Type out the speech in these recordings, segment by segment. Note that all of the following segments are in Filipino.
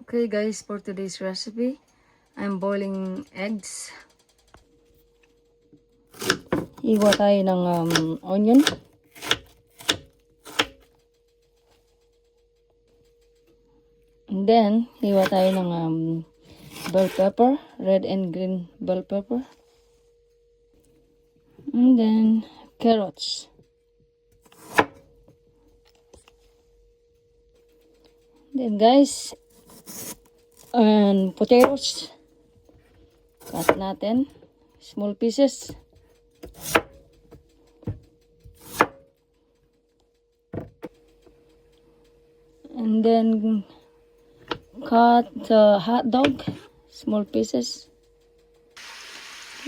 Okay guys, for today's recipe, I'm boiling eggs. Hiwa tayo ng onion. And then, hiwa tayo ng bell pepper, red and green bell pepper. And then, carrots. Then guys, and potatoes. Cut natin. Small pieces. And then, cut the hot dog. Small pieces.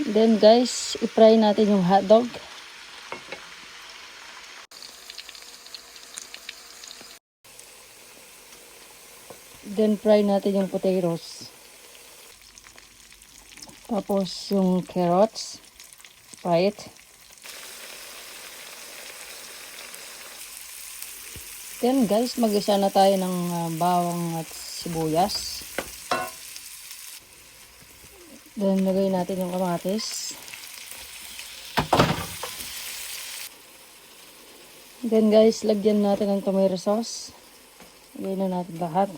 Then guys, i-fry natin yung hot dog. Then fry natin yung potatoes. Tapos yung carrots. Fry it. Then guys, mag-isa na tayo ng bawang at sibuyas. Then lagay natin yung kamatis. Then guys, lagyan natin ng tomato sauce. Lagyan na natin lahat.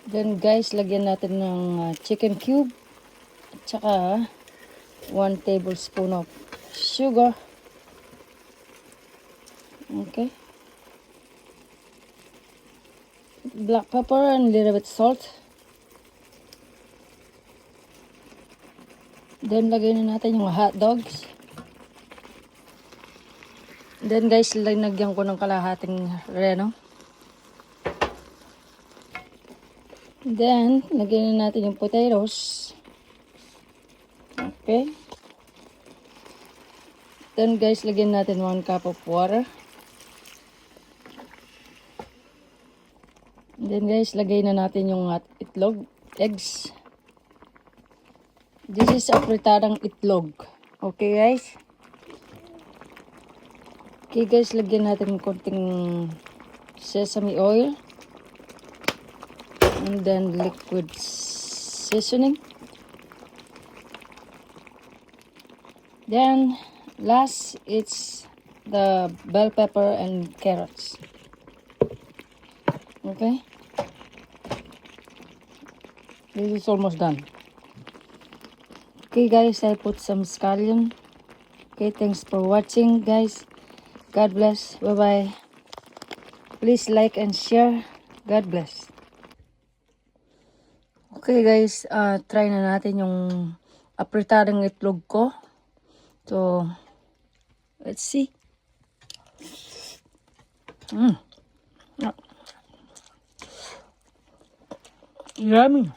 Then guys, lagyan natin ng chicken cube. At saka 1 tablespoon of sugar. Okay. Black pepper and little bit salt. Then lagay na natin yung hot dogs. Then guys, lagyan ko ng kalahating reno. Then lagyan na natin yung potatoes. Okay. Then guys, lagyan natin 1 cup of water. Then guys, lagay na natin yung itlog, eggs. This is a fritadang itlog. Okay guys? Okay guys, lagyan natin konting sesame oil. And then liquid seasoning. Then last, it's the bell pepper and carrots. Okay? This is almost done. Okay guys, I put some scallion. Okay, thanks for watching guys. God bless. Bye-bye. Please like and share. God bless. Okay guys, try na natin yung apretadang itlog ko. So, let's see. Yummy.